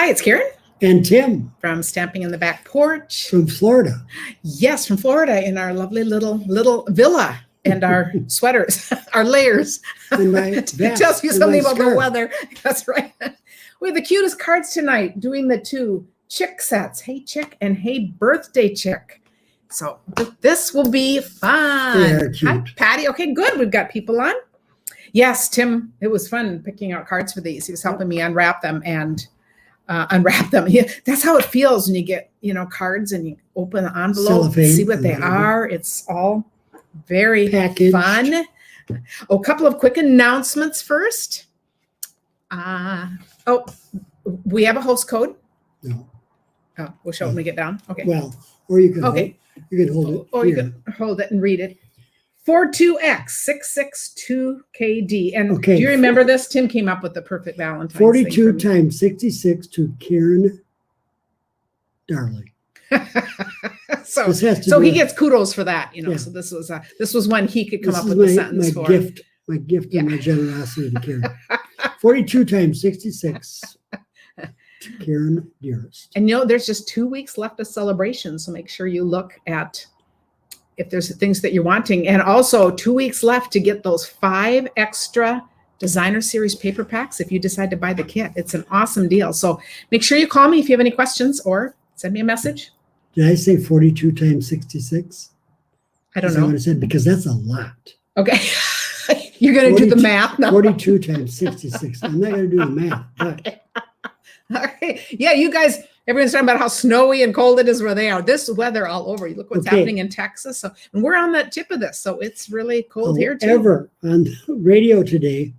Hi, it's Karen. And Tim. From Stamping in the Back Porch. From Florida. Yes, from Florida, in our lovely little villa and our sweaters, our layers. And my vest, it tells you something about the weather. That's right. We have the cutest cards tonight, doing the two chick sets. Hey, chick, and hey, birthday chick. So this will be fun. Hi, Patty. Okay, good. We've got people on. Yes, Tim, it was fun picking out cards for these. He was helping me unwrap them and unwrap them. Yeah, that's how it feels when you get, cards and you open the envelope, see what they are. It's all very fun. Oh, a couple of quick announcements first. We have a host code. No. Oh, we'll show it when we get down. Okay. Well, or you can hold it or here. You can hold it and read it. 42X662KD. And do you remember this? Tim came up with the perfect Valentine's 42 times 66 to Karen Darling. So he gets kudos for that, Yeah. So this was one he could come up with the sentence for. My gift and my generosity to Karen. 42 times 66 to Karen Dearest. And there's just 2 weeks left of celebration, so make sure you look at if there's things that you're wanting. And also 2 weeks left to get those 5 extra designer series paper packs if you decide to buy the kit. It's an awesome deal. So make sure you call me if you have any questions or send me a message. Did I say 42 times 66? I don't know. What I said, because that's a lot. Okay. You're going to do the math now. 42 times 66. I'm not going to do the math. But. Okay. All right. Yeah, you guys, everyone's talking about how snowy and cold it is where they are. This weather all over. You look what's happening in Texas. So, and we're on the tip of this, so it's really cold here too. However, on the radio today,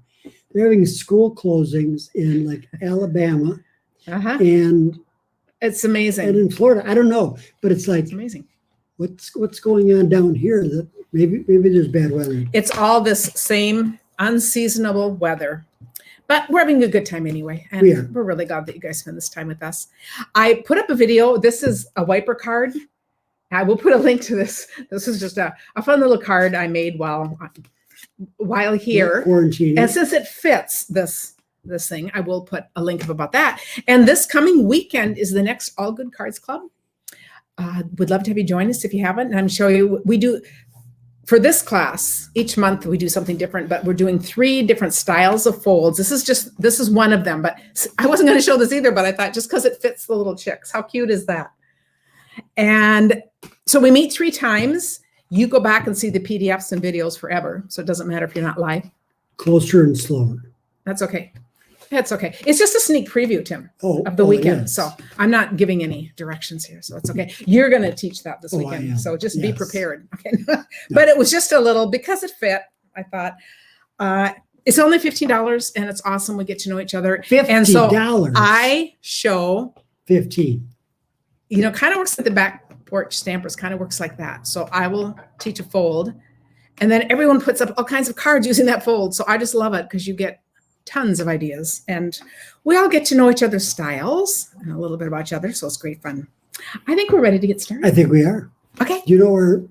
they're having school closings in like Alabama, and it's amazing. And in Florida, I don't know, but it's amazing. What's going on down here? That maybe there's bad weather. It's all this same unseasonable weather. But we're having a good time anyway, and we're really glad that you guys spend this time with us. I put up a video. This is a wiper card. I will put a link to this. This is just a fun little card I made while here. Quarantine. And since it fits this thing, I will put a link about that. And this coming weekend is the next All Good Cards Club. Would love to have you join us if you haven't. And I'm showing you, we do... For this class, each month we do something different, but we're doing 3 different styles of folds. This is one of them, but I wasn't going to show this either, but I thought just because it fits the little chicks, how cute is that? And so we meet 3 times. You go back and see the PDFs and videos forever. So it doesn't matter if you're not live. Closer and slower. That's okay. That's okay. It's just a sneak preview, Tim, of the weekend. Yes. So I'm not giving any directions here. So it's okay. You're going to teach that this weekend. So just be prepared. Okay. But it was just a little, because it fit, I thought, it's only $15 and it's awesome. We get to know each other. $50. And so I show 15. Kind of works like the Back Porch Stampers, kind of works like that. So I will teach a fold, and then everyone puts up all kinds of cards using that fold. So I just love it because you get tons of ideas, and we all get to know each other's styles and a little bit about each other. So it's great fun. I think we're ready to get started. I think we are. Okay. Do you know where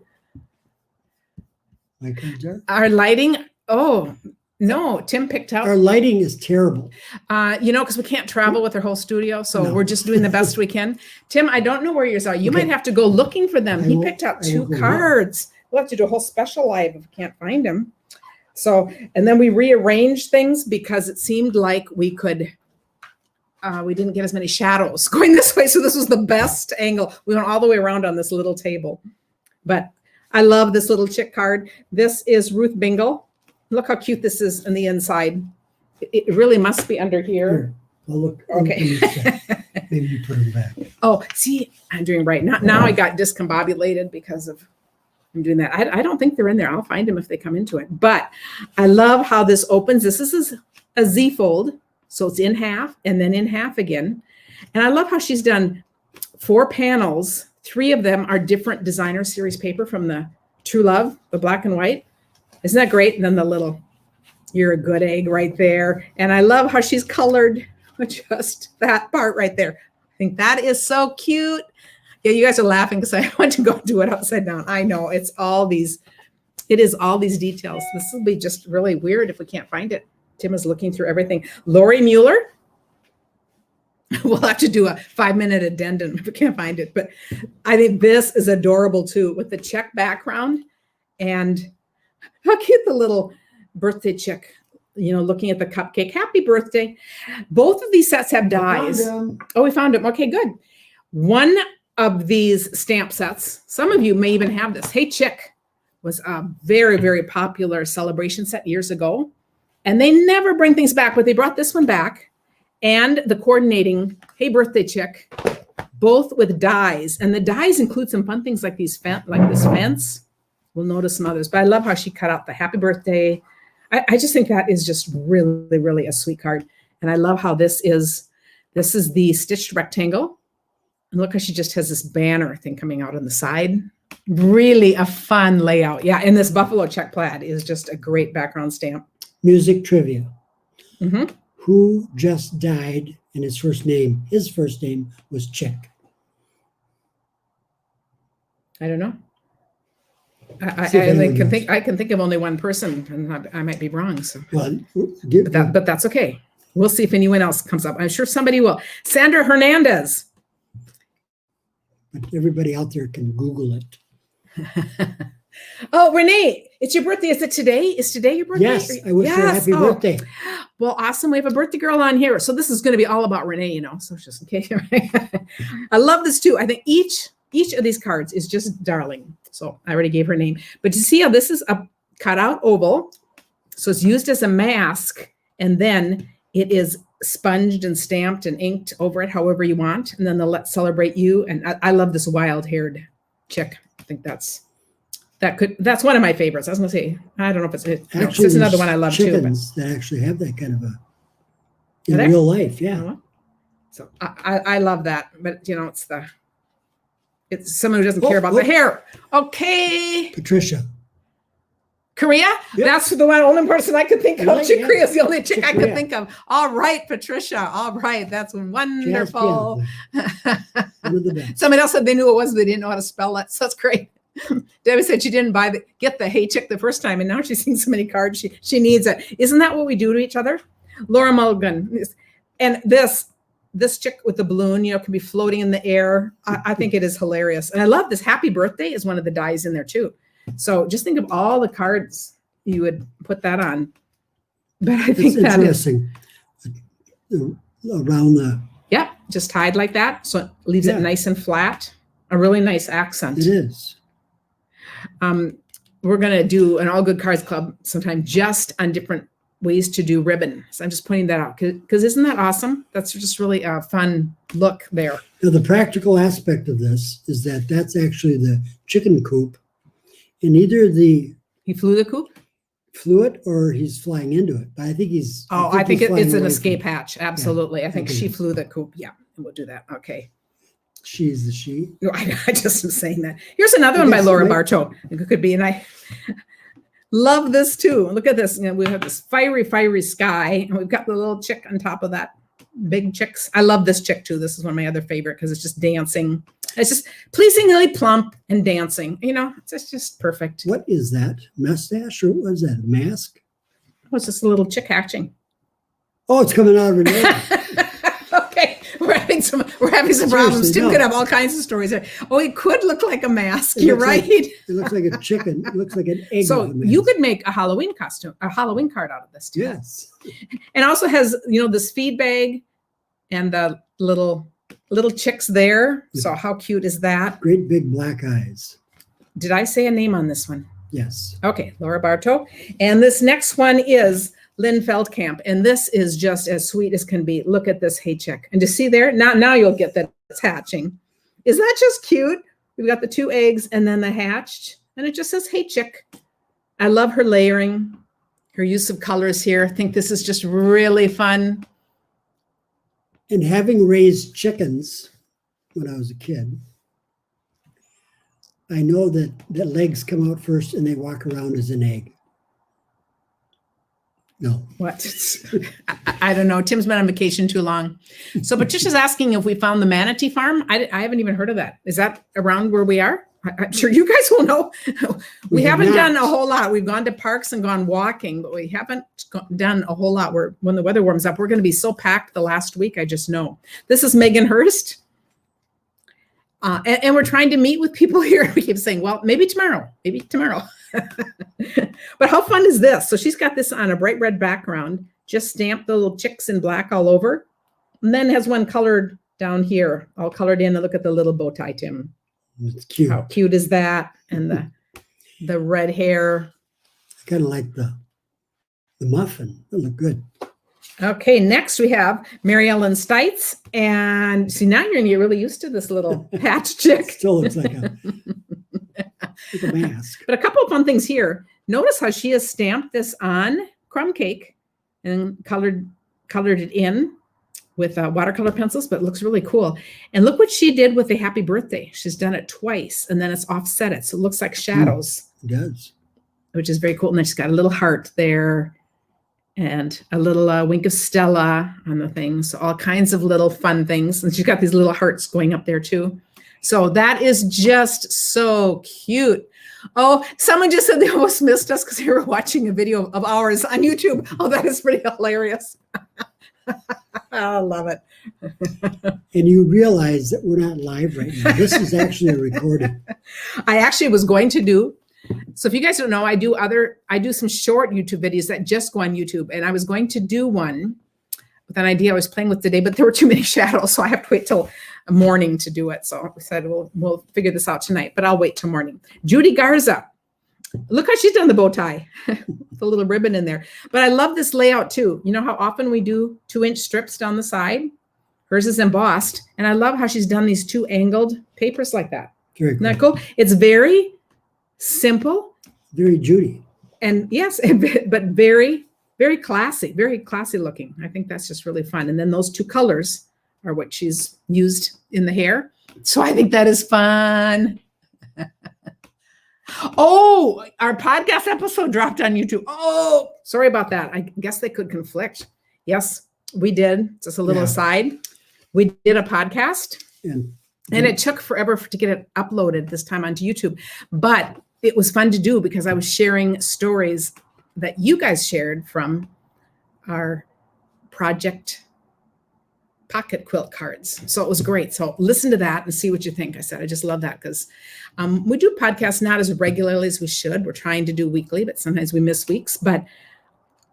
my cards are? Our lighting. Oh, no. Tim picked out. Our lighting is terrible. Because we can't travel with our whole studio. So we're just doing the best we can. Tim, I don't know where yours are. You might have to go looking for them. He picked out 2 cards. We'll have to do a whole special live if we can't find them. So, and then we rearranged things because it seemed like we didn't get as many shadows going this way. So this was the best angle. We went all the way around on this little table. But I love this little chick card. This is Ruth Bingle. Look how cute this is on the inside. It really must be under here. I'll look. Okay. Maybe you put them back. Oh, see, I'm doing right. Now I got discombobulated because of I'm doing that. I don't think they're in there. I'll find them if they come into it. But I love how this opens. This is a Z fold. So it's in half and then in half again. And I love how she's done 4 panels. 3 of them are different designer series paper from the True Love, the black and white. Isn't that great? And then the little, you're a good egg right there. And I love how she's colored just that part right there. I think that is so cute. Yeah, you guys are laughing because I went to go do it upside down. I know it is all these details. This will be just really weird if we can't find it. Tim is looking through everything. Lori Mueller. We'll have to do a 5-minute addendum if we can't find it. But I think this is adorable too, with the check background. And how cute the little birthday chick, looking at the cupcake. Happy birthday. Both of these sets have dies. Oh, we found them. Okay, good. One of these stamp sets, some of you may even have this. Hey Chick was a very, very popular celebration set years ago. And they never bring things back, but they brought this one back. And the coordinating, Hey Birthday Chick, both with dies. And the dies include some fun things like this fence. We'll notice some others. But I love how she cut out the happy birthday. I just think that is just really, really a sweet card. And I love how this is the stitched rectangle. And look how she just has this banner thing coming out on the side. Really a fun layout. Yeah, and this buffalo check plaid is just a great background stamp. Music trivia. Mm-hmm. Who just died and his first name was Chick? I don't know. I can think of only one person, and I might be wrong. So, but that's okay. We'll see if anyone else comes up. I'm sure somebody will. Sandra Hernandez. But everybody out there can Google it. Oh, Renee, it's your birthday. Is it today? Is today your birthday? Yes, I wish her a happy birthday. Well, awesome. We have a birthday girl on here. So this is going to be all about Renee, so just in case. I love this too. I think each of these cards is just darling. So I already gave her name. But you see how this is a cutout oval. So it's used as a mask. And then it is sponged and stamped and inked over it however you want. And then the Let's Celebrate You. And I love this wild-haired chick. I think that's one of my favorites. I was going to say, I don't know if it's another one I love too. But that actually have that kind of in real life, yeah. So I love that, but it's someone who doesn't care about the hair. Okay, Patricia. Korea? Yep. That's the only person I could think of. Yeah. Korea's the only chick I could think of. All right, Patricia. All right, that's wonderful. One of the best. Somebody else said they knew it was, they didn't know how to spell it. So that's great. Debbie said she didn't get the Hey Chick the first time, and now she's seen so many cards she needs it. Isn't that what we do to each other? Laura Mulligan, and this chick with the balloon, can be floating in the air. I think it is hilarious, and I love this. Happy birthday is one of the dies in there too. So just think of all the cards you would put that on. But I think that interesting. Around the just tied like that, so it leaves it nice and flat. A really nice accent. It is. We're going to do an All Good Cards Club sometime just on different ways to do ribbon. So I'm just pointing that out because isn't that awesome? That's just really a fun look there. Now, the practical aspect of this is that's actually the chicken coop. And either he flew the coop? Flew it or he's flying into it. But I think I think it's an escape hatch. Absolutely. Yeah. I think she flew the coop. Yeah, we'll do that. Okay. She's the she. No, I just am saying that. Here's another one by Laura Bartow. It could be, and I love this too. Look at this. We have this fiery sky, and we've got the little chick on top of that. Big chicks. I love this chick too. This is one of my other favorite because it's just dancing. It's just pleasingly plump and dancing. It's just perfect. What is that? Mustache or what is that? A mask? Oh, it's just a little chick hatching. Oh, it's coming out of her nose. Okay. We're having some problems. Tim could have all kinds of stories. Oh, it could look like a mask. You're right. It looks like a chicken. It looks like an egg. So you could make a Halloween card out of this too. Yes. And also has, this feed bag and the little chicks there. So how cute is that? Great big black eyes. Did I say a name on this one? Yes. Okay, Laura Bartow. And this next one is Lynn Feldkamp, and this is just as sweet as can be. Look at this Hey Chick. And to see there, now you'll get that it's hatching. Is that just cute? We've got the 2 eggs and then the hatched, and it just says Hey Chick. I love her layering, her use of colors here. I think this is just really fun. And having raised chickens when I was a kid, I know that legs come out first and they walk around as an egg. No. What? I don't know. Tim's been on vacation too long. So Patricia's asking if we found the manatee farm. I haven't even heard of that. Is that around where we are? I'm sure you guys will know. We have haven't not. done a whole lot. We've gone to parks and gone walking, but we haven't done a whole lot. When the weather warms up, we're going to be so packed the last week. I just know. This is Megan Hurst. And we're trying to meet with people here. We keep saying, well, maybe tomorrow. But how fun is this? So she's got this on a bright red background, just stamped the little chicks in black all over. And then has one colored down here, all colored in. And look at the little bow tie, Tim. It's cute. How cute is that? And the red hair. I kind of like the muffin. It looked good. Okay, next we have Mary Ellen Stites. And see, now you're going to get really used to this little patch chick. Still looks like a mask. But a couple of fun things here. Notice how she has stamped this on crumb cake and colored it in with watercolor pencils, but it looks really cool. And look what she did with the happy birthday. She's done it twice, and then it's offset it. So it looks like shadows. It does. Which is very cool. And then she's got a little heart there and a little wink of Stella on the thing. So all kinds of little fun things. And she's got these little hearts going up there too. So that is just so cute. Oh, someone just said they almost missed us because they were watching a video of ours on YouTube. Oh, that is pretty hilarious. I love it. And you realize that we're not live right now. This is actually a recording. I actually was going to do, so if you guys don't know, I do some short YouTube videos that just go on YouTube. And I was going to do one with an idea I was playing with today, but there were too many shadows. So I have to wait till morning to do it. So I said, we'll figure this out tonight, but I'll wait till morning. Judy Garza. Look how she's done the bow tie with a little ribbon in there. But I love this layout too. You know how often we do 2-inch strips down the side? Hers is embossed. And I love how she's done these 2 angled papers like that. Very Isn't that cool? It's very simple. Very Judy. And yes, but very, very classy looking. I think that's just really fun. And then those 2 colors are what she's used in the hair. So I think that is fun. Oh, our podcast episode dropped on YouTube. Oh, sorry about that. I guess they could conflict. Yes, we did. Just a little aside. We did a podcast and it took forever to get it uploaded this time onto YouTube. But it was fun to do because I was sharing stories that you guys shared from our project pocket quilt cards. So it was great. So listen to that and see what you think. I said, I just love that because we do podcasts not as regularly as we should. We're trying to do weekly, but sometimes we miss weeks. But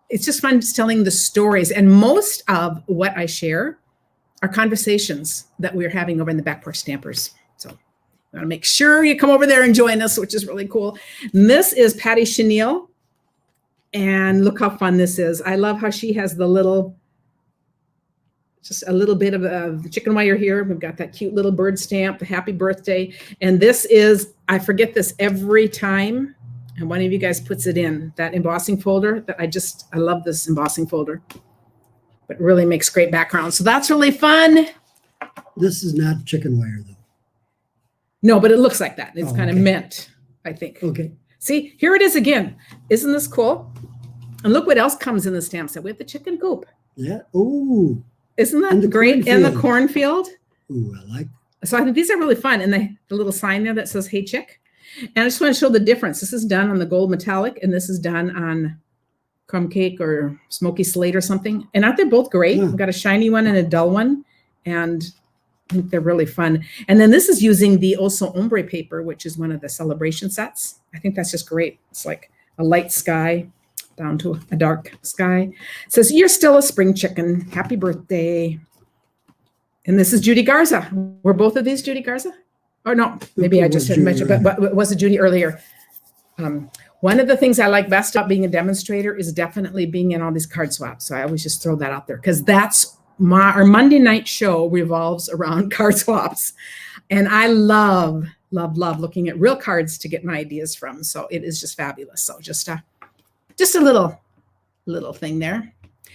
it's just fun just telling the stories. And most of what I share are conversations that we're having over in the Back Porch Stampers. So you want to make sure you come over there and join us, which is really cool. And this is Patty Chenille. And look how fun this is. I love how she has the little, just a little bit of the chicken wire here. We've got that cute little bird stamp, the happy birthday. And this is, I forget this every time. And one of you guys puts it in that embossing folder that I love this embossing folder. But it really makes great background. So that's really fun. This is not chicken wire though. No, but it looks like that. It's kind of mint, I think. Okay. See, here it is again. Isn't this cool? And look what else comes in the stamp set. We have the chicken coop. Yeah. Oh. Isn't that great? In the cornfield. Ooh, I like that. So I think these are really fun. And the little sign there that says, hey, chick. And I just want to show the difference. This is done on the gold metallic, and this is done on crumb cake or smoky slate or something. And aren't they both great? Yeah. We've got a shiny one and a dull one. And I think they're really fun. And then this is using the Oso Ombre paper, which is one of the celebration sets. I think that's just great. It's like a light sky down to a dark sky. It says, you're still a spring chicken. Happy birthday. And this is Judy Garza. Were both of these Judy Garza? Or no, maybe I just didn't mention, but was it Judy earlier? One of the things I like best about being a demonstrator is definitely being in all these card swaps. So I always just throw that out there because that's our Monday night show revolves around card swaps. And I love looking at real cards to get my ideas from. So it is just fabulous. So just a little thing there.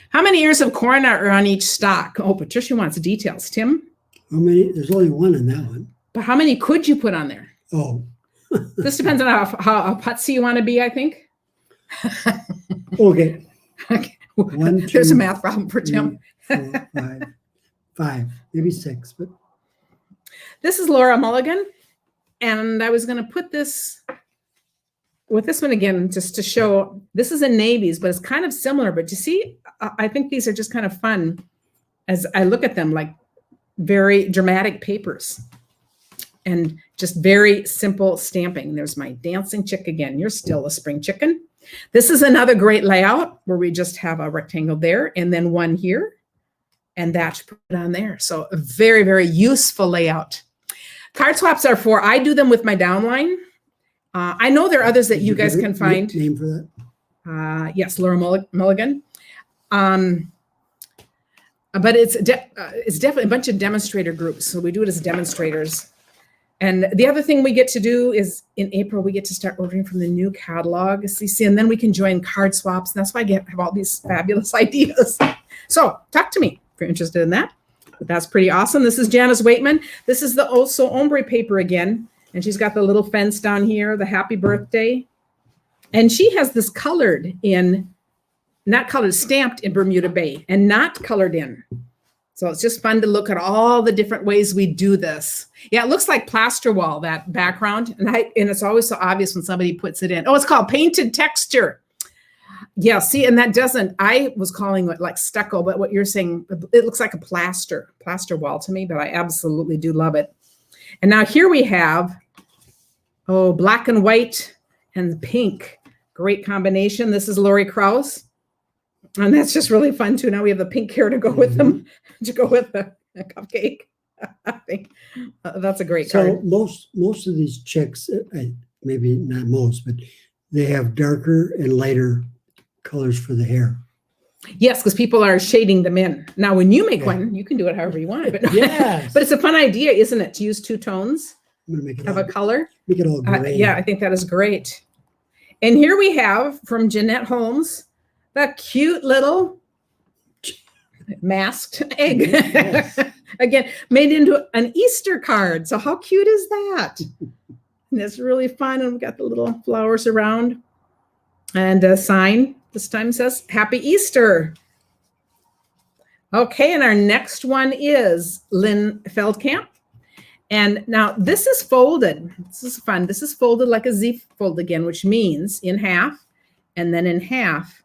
How many ears of corn are on each stalk? Oh, Patricia wants details. Tim? How many? There's only one in that one. But how many could you put on there? Oh. This depends on how putsy you want to be, I think. Okay. Okay. 1, 2, There's a math problem for Tim. 3, 4, 5, maybe 6. But this is Laura Mulligan. And I was going to put this with this one again, just to show, this is in navies, but it's kind of similar. But you see, I think these are just kind of fun as I look at them, like very dramatic papers and just very simple stamping. There's my dancing chick again. You're still a spring chicken. This is another great layout where we just have a rectangle there and then one here and that's put on there. So a very, very useful layout. Card swaps are for, I do them with my downline. I know there are others that you guys can find. Name for that? Yes, Laura Mulligan. But it's definitely a bunch of demonstrator groups. So we do it as demonstrators. And the other thing we get to do is in April, we get to start ordering from the new catalog, CC, and then we can join card swaps. And that's why I have all these fabulous ideas. So talk to me if you're interested in that. But that's pretty awesome. This is Janice Waitman. This is the Also Ombre paper again. And she's got the little fence down here, the happy birthday. And she has this colored in, not colored, stamped in Bermuda Bay and not colored in. So it's just fun to look at all the different ways we do this. Yeah, it looks like plaster wall, that background. And it's always so obvious when somebody puts it in. Oh, it's called painted texture. Yeah, see, and that doesn't, I was calling it like stucco, but what you're saying, it looks like a plaster wall to me, but I absolutely do love it. And now here we have, black and white and pink. Great combination. This is Lori Krause. And that's just really fun too. Now we have the pink hair to go with them, to go with the cupcake. I think that's a great card. So most of these chicks, maybe not most, but they have darker and lighter colors for the hair. Yes, because people are shading them in. Now, when you make one, you can do it however you want. But yes. But it's a fun idea, isn't it, to use two tones I'm gonna make it of a color? Make it all gray. Yeah, I think that is great. And here we have from Jeanette Holmes, the cute little masked egg. Yes. Again, made into an Easter card. So how cute is that? And it's really fun. And we've got the little flowers around. And a sign this time says, Happy Easter. Okay, and our next one is Lynn Feldkamp. And now this is folded. This is fun. This is folded like a Z fold again, which means in half and then in half.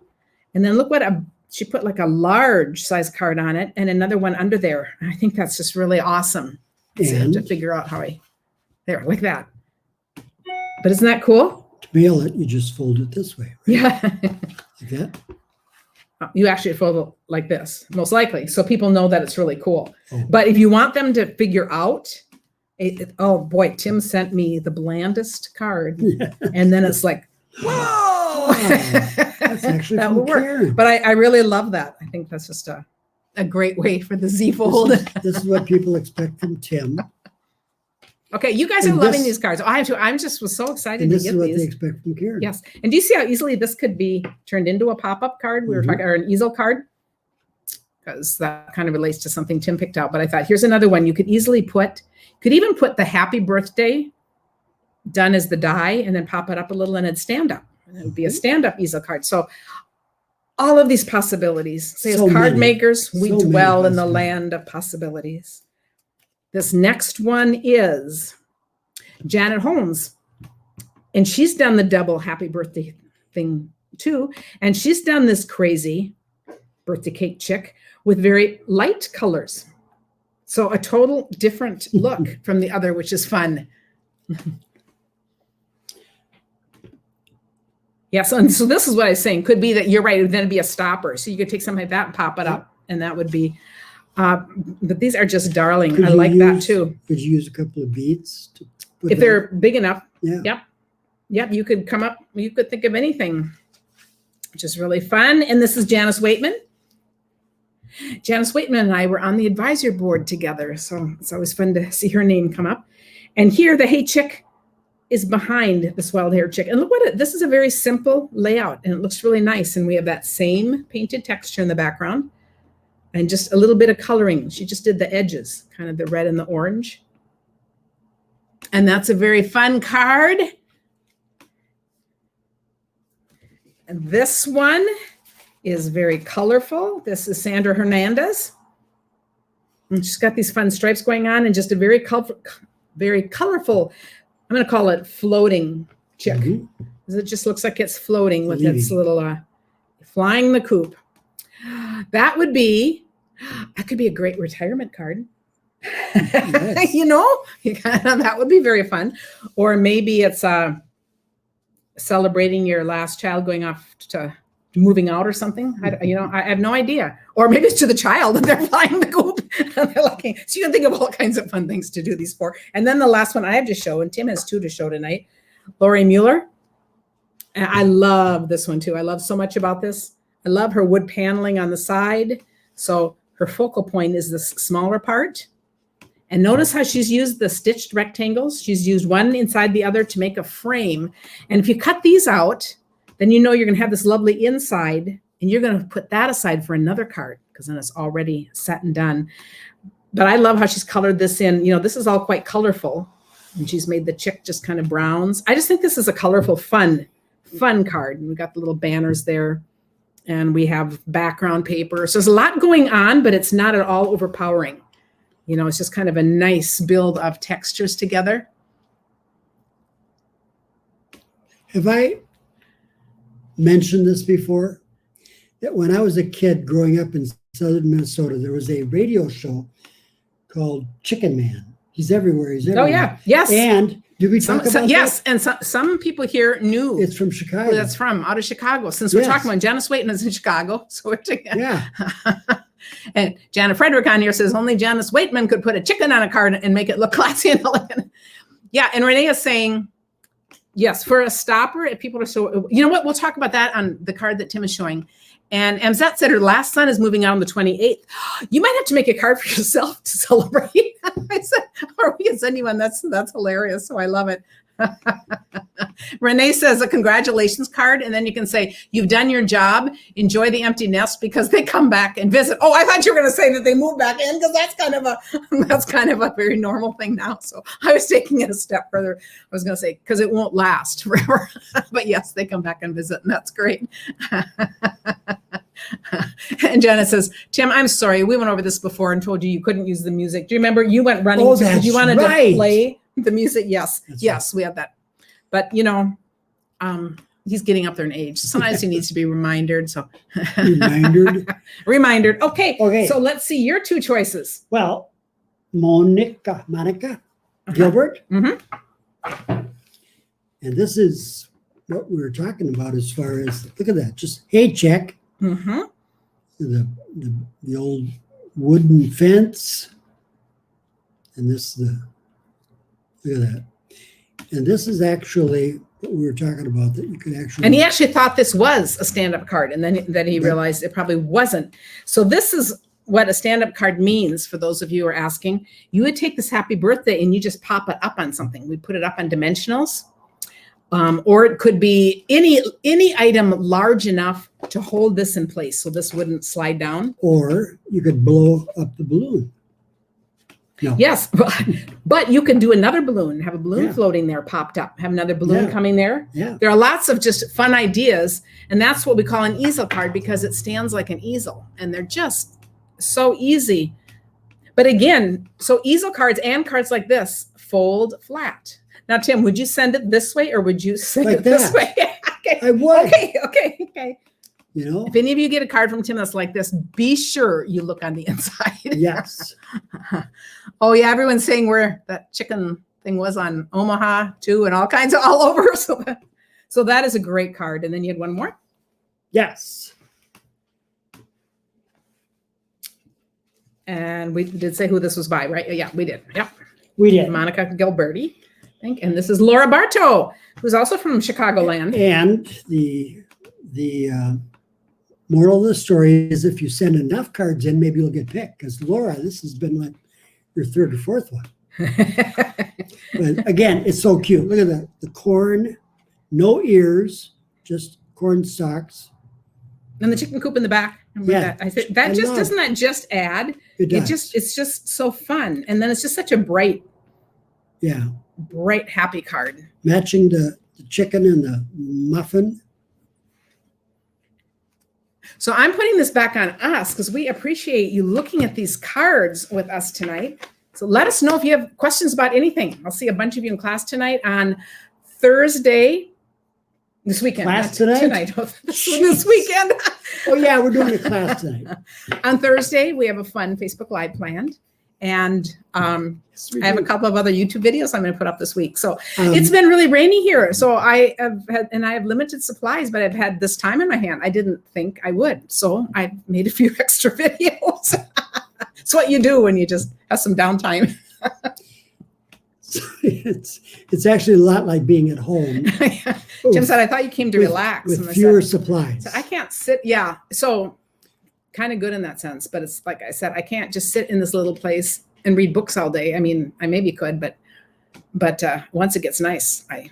And then look what she put like a large size card on it and another one under there. I think that's just really awesome. So I have to figure out how there, like that. But isn't that cool? To mail it, you just fold it this way. Right? Yeah. Like that? You actually fold it like this, most likely. So people know that it's really cool. Oh. But if you want them to figure out, oh boy, Tim sent me the blandest card. Yeah. And then it's like, whoa! That's actually that will work. But I really love that. I think that's just a great way for the Z fold. This is what people expect from Tim. Okay, you guys are loving these cards. I was so excited to get these. This is what they expect from Karen. Yes. And do you see how easily this could be turned into a pop-up card? We were talking, or an easel card, because that kind of relates to something Tim picked out. But I thought, here's another one. You could easily could even put the happy birthday done as the die and then pop it up a little and it'd stand up. And it would be a stand-up easel card. So all of these possibilities. Say, as card makers, we dwell in the land of possibilities. This next one is Janet Holmes. And she's done the double happy birthday thing too. And she's done this crazy birthday cake chick with very light colors. So a total different look from the other, which is fun. Yes, and so this is what I was saying. Could be that you're right, it would then be a stopper. So you could take something like that and pop it up, and that would be, but these are just darling. I like that too. Could you use a couple of beads? If they're big enough. Yeah. Yep, you could you could think of anything, which is really fun. And this is Janice Waitman. Janice Waitman and I were on the advisory board together, so it's always fun to see her name come up. And here the Hey Chick is behind this wild hair chick. And look this is a very simple layout and it looks really nice. And we have that same painted texture in the background and just a little bit of coloring. She just did the edges, kind of the red and the orange. And that's a very fun card. And this one is very colorful. This is Sandra Hernandez. And she's got these fun stripes going on and just a very colorful I'm going to call it floating chick. Mhm. 'Cause it just looks like it's floating with Leaving. its little flying the coop. That could be a great retirement card. Yes. You know, that would be very fun. Or maybe it's celebrating your last child going off to moving out or something. I have no idea. Or maybe it's to the child and they're flying the coop. And they're looking. So you can think of all kinds of fun things to do these for. And then the last one I have to show, and Tim has 2 to show tonight, Lori Mueller. And I love this one too. I love so much about this. I love her wood paneling on the side. So her focal point is this smaller part. And notice how she's used the stitched rectangles. She's used one inside the other to make a frame. And if you cut these out, then you know you're going to have this lovely inside, and you're going to put that aside for another card because then it's already set and done. But I love how she's colored this in. You know, this is all quite colorful, and she's made the chick just kind of browns. I just think this is a colorful, fun card. And we've got the little banners there, and we have background paper. So there's a lot going on, but it's not at all overpowering. You know, it's just kind of a nice build of textures together. Have I mentioned this before? That when I was a kid growing up in southern Minnesota, there was a radio show called Chicken Man. He's everywhere. He's everywhere. Oh, yeah. Yes. And did we talk about yes, that? and some people here knew. It's from Chicago. Who that's from, out of Chicago. Since we're Yes. talking about Janice Waitman is in Chicago, so we're together. Yeah. And Janet Frederick on here says only Janice Waitman could put a chicken on a card and make it look classy and elegant. Yeah, and Renee is saying, yes, for a stopper, if people are so, you know what, we'll talk about that on the card that Tim is showing. And Amzette said her last son is moving out on the 28th. You might have to make a card for yourself to celebrate. I said, or we can send you one. That's hilarious. So I love it. Renee says a congratulations card, and then you can say you've done your job, enjoy the empty nest, because they come back and visit. Oh, I thought you were going to say that they move back in, because that's kind of a very normal thing now. So I was taking it a step further. I was going to say because it won't last forever. But yes, they come back and visit, and that's great. And Janet says, Tim, I'm sorry, we went over this before and told you couldn't use the music. Do you remember you went running because you wanted to play the music? Yes. That's yes, right. We had that. But you know, he's getting up there in age. Sometimes he needs to be reminded. So reminded. Okay. So let's see your 2 choices. Well, Monica Gilbert. Mm-hmm. And this is what we were talking about as far as, look at that, just hay check. Mm-hmm. The old wooden fence. And this, look at that. And this is actually what we were talking about, that you could actually. And he actually thought this was a stand-up card, and then he realized it probably wasn't. So this is what a stand-up card means, for those of you who are asking. You would take this happy birthday and you just pop it up on something. We put it up on dimensionals. Or it could be any item large enough to hold this in place, so this wouldn't slide down. Or you could blow up the balloon. No. Yes, but you can do another balloon, have a balloon floating there, popped up, have another balloon coming there. Yeah. There are lots of just fun ideas, and that's what we call an easel card, because it stands like an easel, and they're just so easy. But again, so easel cards and cards like this fold flat. Now, Tim, would you send it this way, or would you send like it this way? Okay. I would. Okay. You know, if any of you get a card from Tim that's like this, be sure you look on the inside. Yes. Oh yeah, everyone's saying where that chicken thing was on Omaha too, and all kinds of all over. So that is a great card. And then you had one more. Yes. And we did say who this was by, right? Yeah, we did. Yep. We did. Monica Gilberti, I think. And this is Laura Bartow, who's also from Chicagoland. And the moral of the story is, if you send enough cards in, maybe you'll get picked. Because Laura, this has been like your 3rd or 4th one. But again, it's so cute. Look at that. The corn, no ears, just corn stalks. And the chicken coop in the back. Yeah. I think that just doesn't that just add? It does. It's just so fun. And then it's just such a bright, happy card. Matching the chicken and the muffin. So I'm putting this back on us because we appreciate you looking at these cards with us tonight. So let us know if you have questions about anything. I'll see a bunch of you in class tonight on Thursday. This weekend. Class not tonight? This weekend. Oh yeah, we're doing a class tonight. On Thursday, we have a fun Facebook Live planned. And I have a couple of other YouTube videos I'm going to put up this week. So it's been really rainy here. So I have limited supplies, but I've had this time in my hand. I didn't think I would. So I made a few extra videos. It's what you do when you just have some downtime. It's actually a lot like being at home. Jim said, I thought you came to relax. With And I fewer said, supplies. so I can't sit. Yeah. So kind of good in that sense. But it's like I said, I can't just sit in this little place and read books all day. I mean, I maybe could, but once it gets nice, I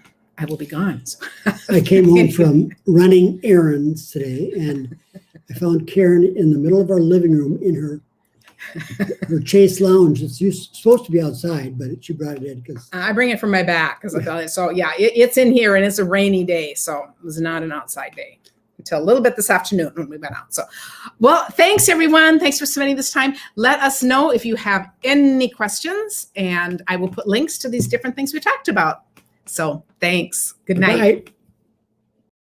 will be gone. So. I came home from running errands today, and I found Karen in the middle of our living room in her Chase lounge. It's supposed to be outside, but she brought it in because I bring it from my back because I thought it. So yeah, it's in here, and it's a rainy day, so it was not an outside day until a little bit this afternoon when we went out. So, well, thanks everyone. Thanks for spending this time. Let us know if you have any questions, and I will put links to these different things we talked about. So thanks. Good night. Bye.